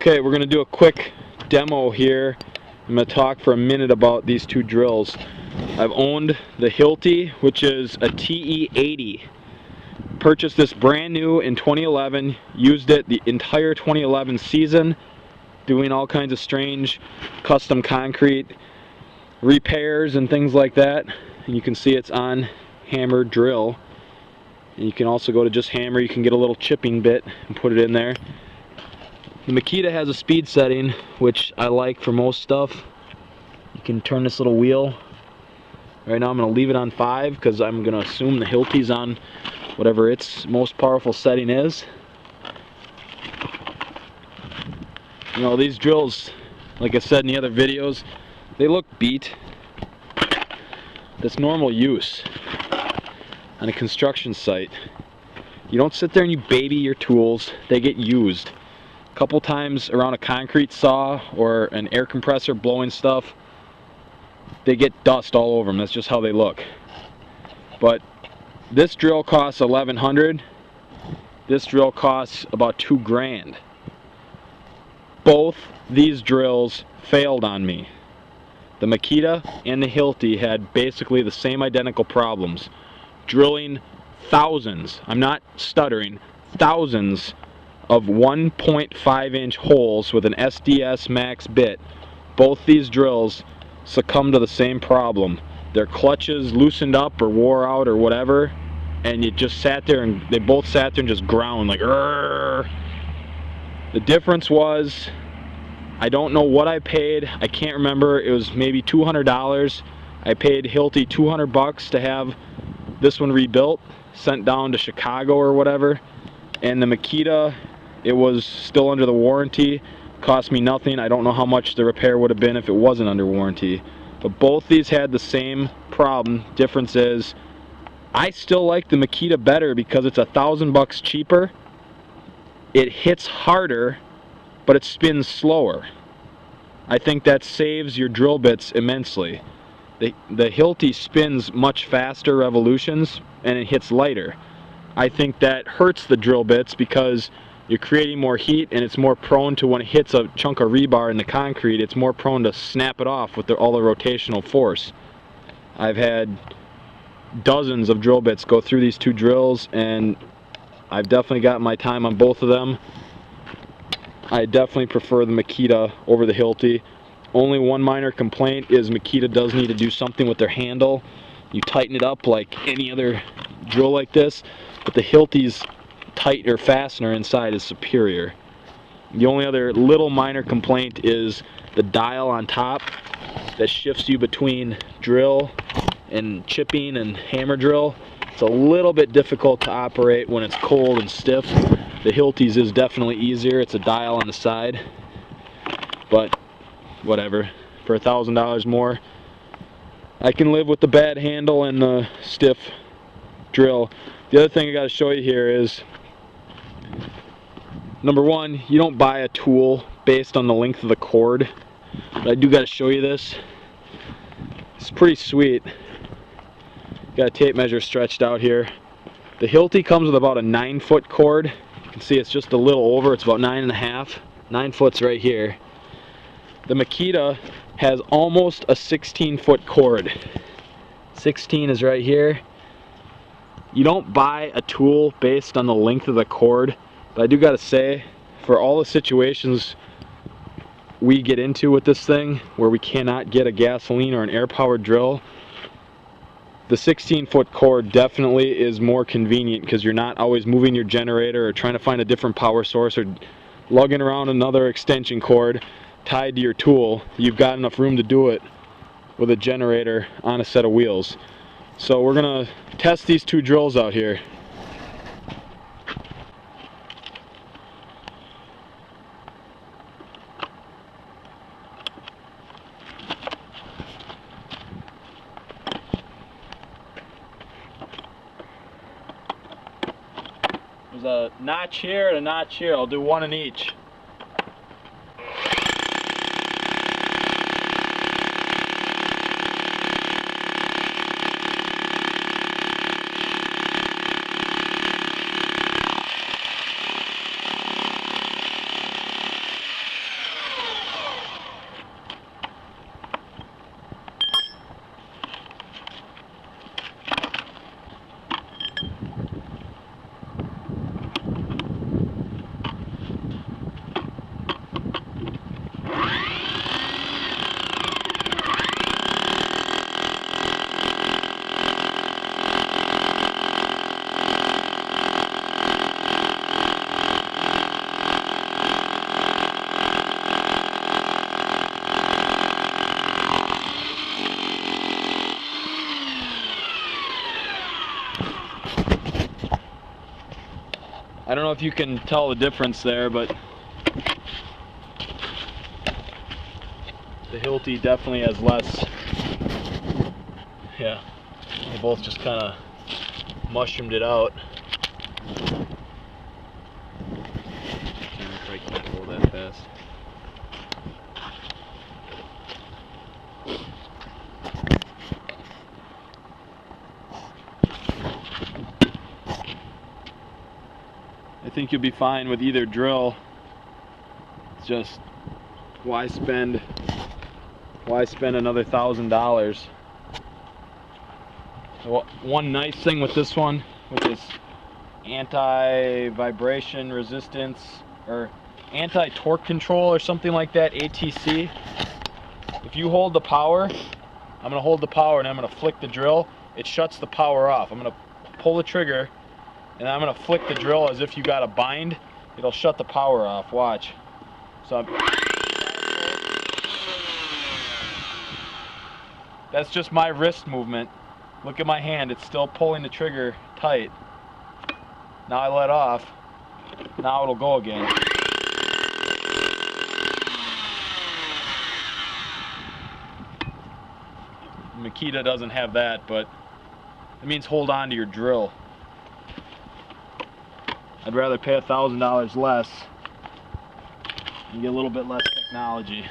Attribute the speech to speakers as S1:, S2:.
S1: Okay, we're going to do a quick demo here. I'm going to talk for a minute about these two drills. I've owned the Hilti, which is a TE80. Purchased this brand new in 2011, used it the entire 2011 season, doing all kinds of strange custom concrete repairs and things like that. And you can see it's on hammer drill. And you can also go to just hammer. You can get a little chipping bit and put it in there. The Makita has a speed setting, which I like for most stuff. You can turn this little wheel. Right now I'm going to leave it on 5 because I'm going to assume the Hilti's on whatever its most powerful setting is. You know, these drills, like I said in the other videos, they look beat. That's normal use on a construction site. You don't sit there and you baby your tools. They get used. A couple times around a concrete saw or an air compressor blowing stuff, they get dust all over them. That's just how they look. But this drill costs $1,100. This drill costs about $2,000. Both these drills failed on me. The Makita and the Hilti had basically the same identical problems. Drilling thousands, I'm not stuttering, thousands of 1.5 inch holes with an SDSmax bit. Both these drills succumbed to the same problem. Their clutches loosened up or wore out or whatever, and you just sat there and they both sat there and just ground like "Rrr." The difference was, I don't know what I paid. I can't remember. It was maybe $200. I paid Hilti $200 to have this one rebuilt, sent down to Chicago or whatever. And the Makita, it was still under the warranty. Cost me nothing. I don't know how much the repair would have been if it wasn't under warranty. But both these had the same problem. Difference is, I still like the Makita better because it's $1,000 cheaper. It hits harder, but it spins slower. I think that saves your drill bits immensely. The Hilti spins much faster revolutions and it hits lighter. I think that hurts the drill bits because you're creating more heat and it's more prone to, when it hits a chunk of rebar in the concrete, it's more prone to snap it off with all the rotational force. I've had dozens of drill bits go through these two drills and I've definitely got my time on both of them. I definitely prefer the Makita over the Hilti. Only one minor complaint is Makita does need to do something with their handle. You tighten it up like any other drill like this, but the Hilti's tighter fastener inside is superior. The only other little minor complaint is the dial on top that shifts you between drill and chipping and hammer drill. It's a little bit difficult to operate when it's cold and stiff. The Hilti's is definitely easier. It's a dial on the side, but whatever. For $1,000 more, I can live with the bad handle and the stiff drill. The other thing I got to show you here is, number one, you don't buy a tool based on the length of the cord. But I do got to show you this. It's pretty sweet. Got a tape measure stretched out here. The Hilti comes with about a 9-foot cord. You can see it's just a little over. It's about 9.5. 9 foot's right here. The Makita has almost a 16-foot cord. 16 is right here. You don't buy a tool based on the length of the cord, but I do gotta say, for all the situations we get into with this thing where we cannot get a gasoline or an air-powered drill, the 16-foot cord definitely is more convenient because you're not always moving your generator or trying to find a different power source or lugging around another extension cord tied to your tool. You've got enough room to do it with a generator on a set of wheels. So we're gonna test these two drills out here. There's a notch here and a notch here. I'll do one in each. I don't know if you can tell the difference there, but the Hilti definitely has less. Yeah, they both just kind of mushroomed it out. I can't go that fast. I think you'll be fine with either drill. It's just why spend another $1,000? One nice thing with this one, with this anti-vibration resistance or anti-torque control or something like that, ATC. If you hold the power, I'm going to hold the power and I'm going to flick the drill, it shuts the power off. I'm going to pull the trigger and I'm going to flick the drill as if you got a bind. It'll shut the power off. Watch. So that's just my wrist movement. Look at my hand, it's still pulling the trigger tight. Now I let off. Now it'll go again. Makita doesn't have that, but it means hold on to your drill. I'd rather pay $1,000 less and get a little bit less technology.